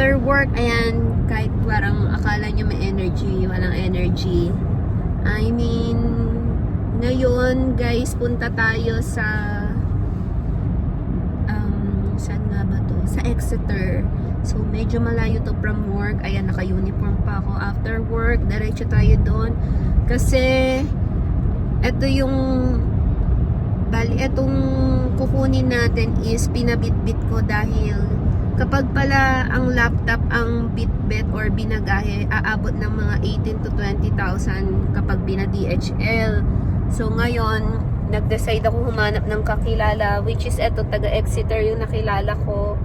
after work, ayan, kahit parang akala nyo may energy, walang energy. I mean, ngayon guys, punta tayo sa saan nga ba to? Sa Exeter. So, medyo malayo to from work. Ayan, naka-uniform pa ako. After work, diretso tayo doon. Kasi, ito yung etong kukunin natin is pinabitbit ko dahil kapag pala ang laptop ang bitbit or binagahe, aabot ng mga 18 to 20,000 kapag bina-DHL. So, ngayon, nag-decide ako humanap ng kakilala, which is eto, taga Exeter yung nakilala ko.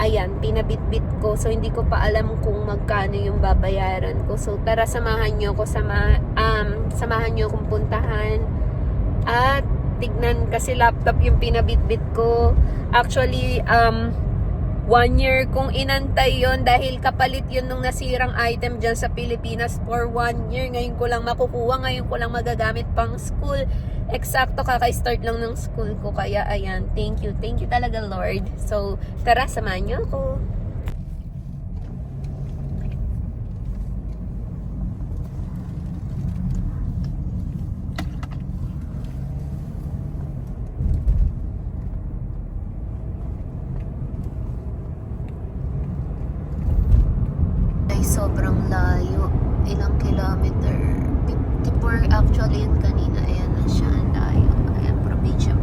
Ayan, pinabitbit ko. So, hindi ko pa alam kung magkano yung babayaran ko. So, tara, samahan nyo ako, samahan nyo akong puntahan. At, tignan, kasi laptop yung pinabitbit ko. Actually, 1 year kung inantay yon dahil kapalit yun nung nasirang item dyan sa Pilipinas for 1 year. Ngayon ko lang makukuha, ngayon ko lang magagamit pang school. Eksakto kaka-start lang ng school ko. Kaya ayan, thank you talaga Lord. So tara, samahan niyo ako. Sobrang layo. Ilang kilometer? 54 actually yun kanina. Ayan na siya. Ang layo. Ayan, probinsya.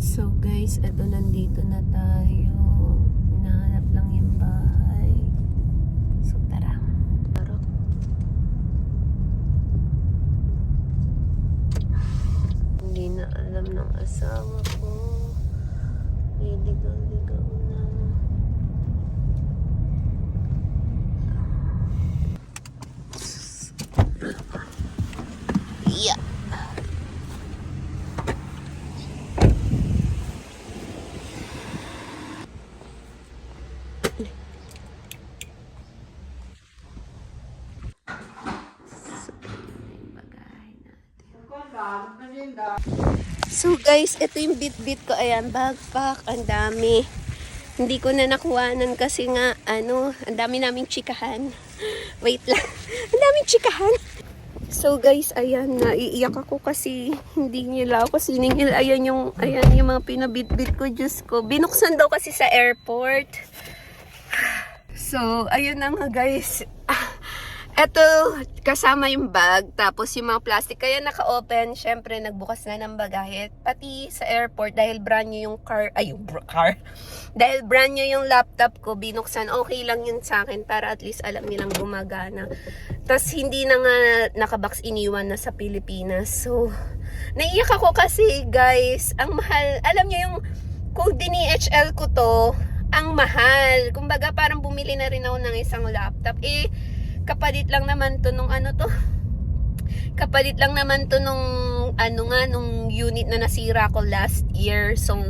So guys, eto, nandito na tayo. Hinahanap lang yung bahay. So tara. Hindi na alam ng asawa ko. Ligaw na. Yeah. So guys, ito yung bit ko. Ayan, backpack. Ang dami. Hindi ko na nakuhanan kasi nga, ang dami naming chikahan. Wait lang. Ang daming chikahan. So guys, ayan, naiiyak ako kasi hindi nila ako siningil. Ayan yung mga pinabitbit ko. Diyos ko. Binuksan daw kasi sa airport. So, ayun na nga guys. Eto, kasama yung bag, tapos yung mga plastic, kaya naka-open. Syempre, nagbukas na ng bagahe. Pati sa airport, dahil brand new yung car. Dahil brand new yung laptop ko, binuksan. Okay lang yun sa akin, para at least alam nilang gumagana. Tapos, hindi na nga nakabox, iniwan na sa Pilipinas. So, naiyak ako kasi, guys, ang mahal. Alam niyo yung, kung DHL ko to, ang mahal. Kumbaga, parang bumili na rin ako ng isang laptop. Kapalit lang naman to nung nung unit na nasira ko last year. So,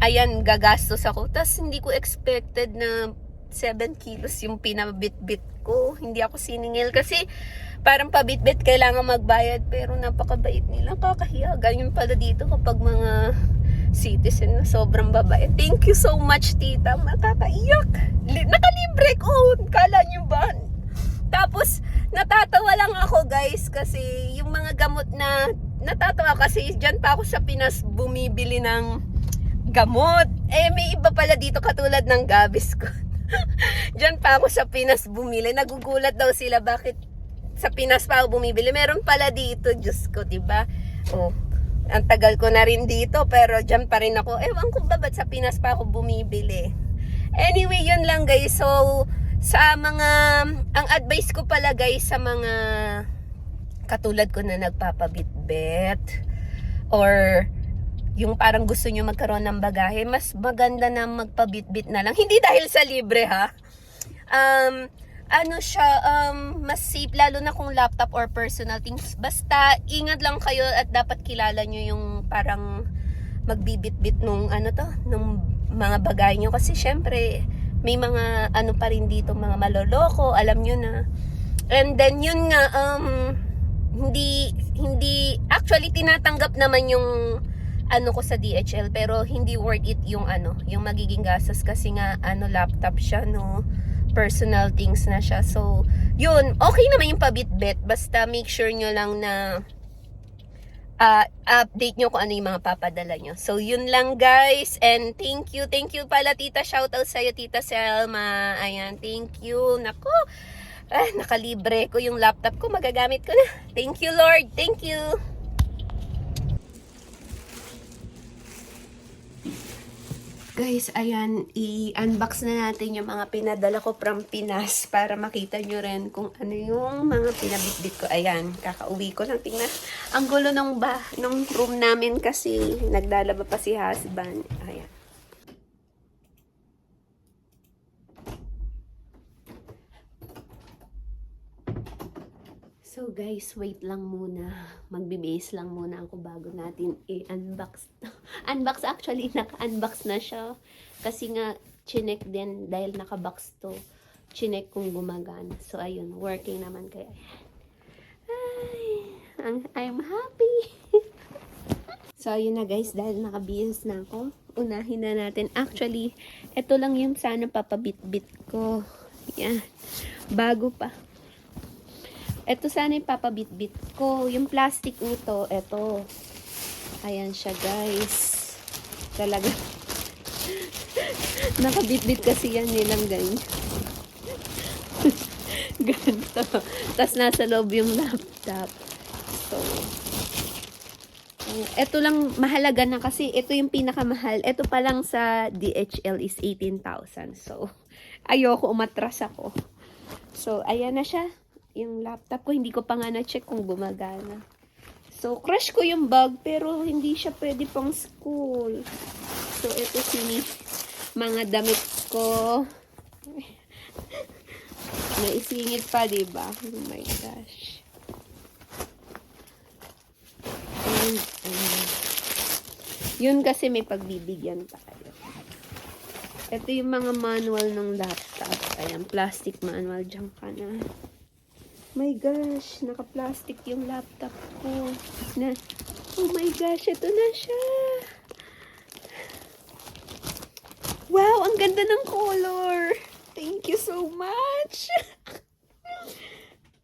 ayan, gagastos ako. Tapos, hindi ko expected na 7 kilos yung pinabitbit ko. Hindi ako siningil kasi parang pabitbit kailangan magbayad. Pero napakabait nila. Kakahiya. Ganyan pala dito kapag mga citizen na sobrang babae. Thank you so much, tita. Makakaiyak. Nakalibre ko. Kala nyo ba? Tapos, natatawa lang ako guys kasi yung mga gamot na natatawa kasi dyan pa ako sa Pinas bumibili ng gamot. May iba pala dito katulad ng gabis ko. Dyan pa ako sa Pinas bumili. Nagugulat daw sila bakit sa Pinas pa ako bumibili. Meron pala dito, Diyos ko, diba? Ang tagal ko na rin dito pero dyan pa rin ako. Ewan ko ba ba't sa Pinas pa ako bumibili. Anyway, yun lang guys. So, ang advice ko pala guys sa mga katulad ko na nagpapabitbit or yung parang gusto nyo magkaroon ng bagahe, mas maganda na magpabitbit na lang. Hindi dahil sa libre ha. Mas safe lalo na kung laptop or personal things. Basta ingat lang kayo at dapat kilala nyo yung parang magbibit-bit nung nung mga bagay nyo. Kasi syempre, may mga pa rin dito, mga maloloko, alam nyo na. And then, yun nga, hindi, actually, tinatanggap naman yung ko sa DHL, pero hindi worth it yung yung magiging gastos kasi nga laptop siya, no, personal things na siya. So yun, okay naman yung pabit-bit, basta make sure nyo lang na update nyo kung ano yung mga papadala nyo. So yun lang guys, and thank you pala tita, shoutout sa'yo tita Selma, ayan, thank you, nako, nakalibre ko yung laptop ko, magagamit ko na. Thank you Lord, thank you. Guys, ayan, i-unbox na natin yung mga pinadala ko from Pinas para makita nyo rin kung ano yung mga pinabitbit ko. Ayan, kakauwi ko lang. Tingnan, ang gulo nung room namin kasi naglalaba pa si husband. Ayan. So guys, wait lang muna. Magbe-base lang muna ako bago natin i-unbox. Unbox actually, naka-unbox na siya. Kasi nga, chinek din dahil naka-box to. Chinek kung gumagana. So ayun, working naman kaya. Ay, I'm happy. So ayun na guys, dahil naka-BS na ako, unahin na natin. Actually, ito lang yung sana papabit-bit ko. Yan. Bago pa. Ito sana yung papabit-bit ko. Yung plastic nito, ito. Ayan siya, guys. Talaga. Nakabit-bit kasi yan nilang ganyan. Ganito. Tapos nasa loob yung laptop. So, ito lang mahalaga na kasi ito yung pinakamahal. Ito pa lang sa DHL is 18,000. So, ayoko umatras ako. So, ayan na siya. Yung laptop ko, hindi ko pa nga na-check kung gumagana. So, crush ko yung bag, pero hindi siya pwede pang school. So, ito mga damit ko. Naisingit pa, diba? Oh my gosh. And, yun kasi may pagbibigyan tayo. Ito yung mga manual ng laptop. Ayan, plastic manual. Diyan ka na. My gosh, naka-plastic yung laptop ko. Oh my gosh, ito na siya. Wow, ang ganda ng color. Thank you so much.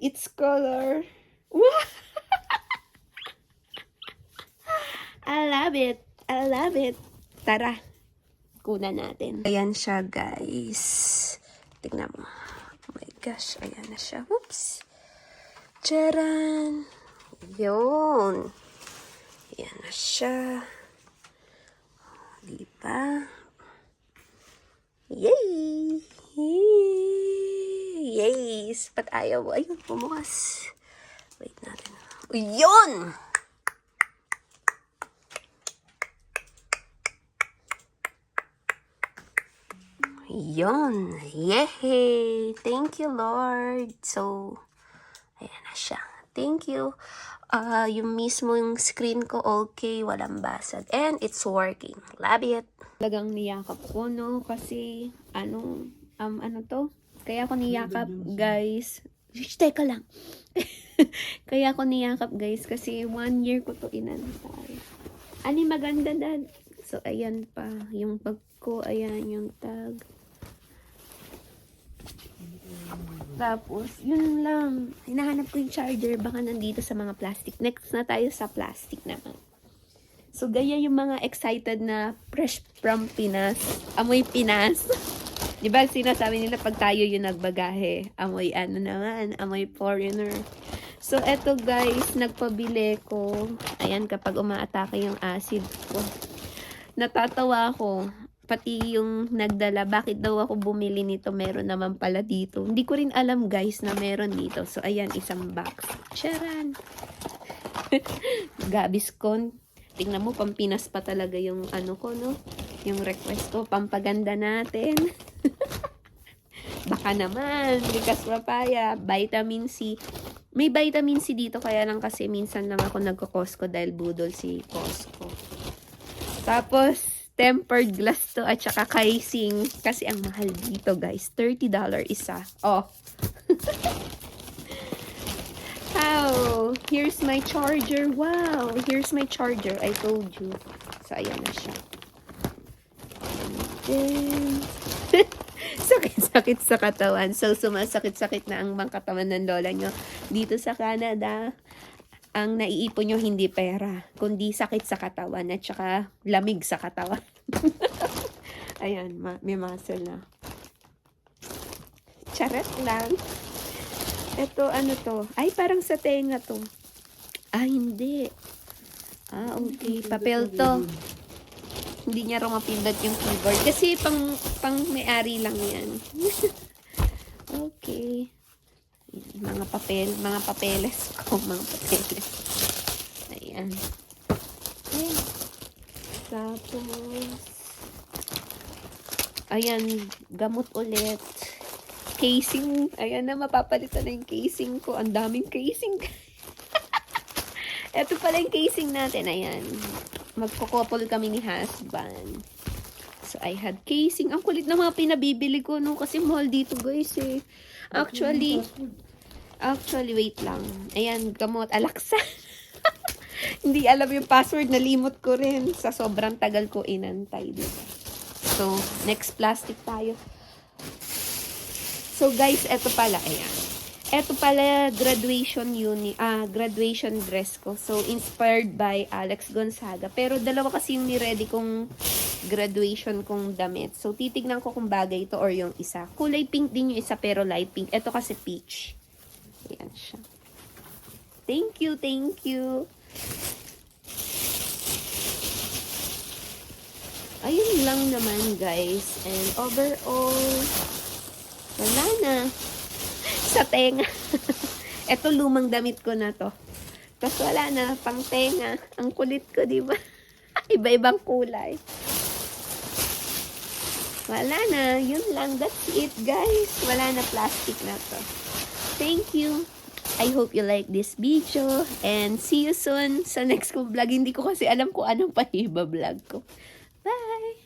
It's color. Wow. I love it. I love it. Tara, kunan natin. Ayan siya, guys. Tignan mo. Oh my gosh, ayan na siya. Whoops. Charan! Yun. Yan na siya. Diba? Yay! Yay! Ba't ayaw? Ayun, pumukas. Wait natin. Yun! Yun! Yay! Thank you, Lord! So, ayan na siya. Thank you. Yung mismo yung screen ko, okay. Walang basag. And it's working. Love it. Talagang niyakap ko, no? Kasi, ano to? Kaya ako niyakap, guys. Teka lang. Kaya ako niyakap, guys. Kasi 1 year ko to inantay. Ani maganda, dad. So, ayan pa. Yung bag ko, ayan yung tag. Tapos, yun lang. Hinahanap ko yung charger. Baka nandito sa mga plastic. Next na tayo sa plastic naman. So, gaya yung mga excited na fresh from Pinas. Amoy Pinas. Diba sinasabi nila pag tayo yung nagbagahe. Amoy ano naman. Amoy foreigner. So, eto guys. Nagpabili ko. Ayan, kapag umaatake yung acid ko. Natatawa ako. Pati yung nagdala, bakit daw ako bumili nito, meron naman pala dito. Hindi ko rin alam guys na meron dito. So ayan, isang box. Charan! Gaviscon. Tingnan mo, Pampinas pa talaga yung ano ko, no? Yung request ko, pampaganda natin. Baka naman, likas papaya, vitamin C. May vitamin C dito, kaya lang kasi minsan lang ako nagko-Costco dahil budol si Costco. Tapos, tempered glass to at saka casing. Kasi ang mahal dito, guys. $30 isa. Oh. How? Here's my charger. Wow. Here's my charger. I told you. So, ayan na siya. Then, sakit-sakit sa katawan. So, sumasakit-sakit na ang mga katawan ng lola nyo. Dito sa Canada, ang naiipon nyo hindi pera, kundi sakit sa katawan at saka lamig sa katawan. Ayan, may muscle na. Charot lang. Ito, ano to? Ay, parang sa tenga to. Ah, hindi. Ah, okay. Papel to. Hindi niya raw mapindot yung keyboard. Kasi pang may-ari lang yan. Okay. Ayan, mga papeles ko. Mga papeles. Ayan. Ayan. Tapos, ayan, gamot ulit. Casing. Ayan na, mapapalitan na yung casing ko. Ang daming casing. Ito pala yung casing natin. Ayan. Magkukopol kami ni husband. So, I had casing. Ang kulit na mga pinabibili ko, no? Kasi mahal dito, guys, eh. Actually, wait lang. Ayan, gamot. Alaksa. Hindi alam yung password. Nalimot ko rin. Sa sobrang tagal ko inantay dito. So, next plastic tayo. So, guys, eto pala. Ayan. Eto pala, graduation dress ko. So, inspired by Alex Gonzaga. Pero dalawa kasi yung ni-ready kong graduation kong damit. So, titignan ko kung bagay ito or yung isa. Kulay pink din yung isa, pero light pink. Ito kasi peach. Ayan siya. Thank you, thank you. Ayun lang naman, guys. And overall, wala na. Sa tenga. Ito, lumang damit ko na to. Tapos wala na, pang tenga. Ang kulit ko, di ba? Iba-ibang kulay. Wala na. Yun lang. That's it, guys. Wala na, plastic na to. Thank you. I hope you like this video. And see you soon sa next kong vlog. Hindi ko kasi alam kung anong pa iba-vlog ko. Bye!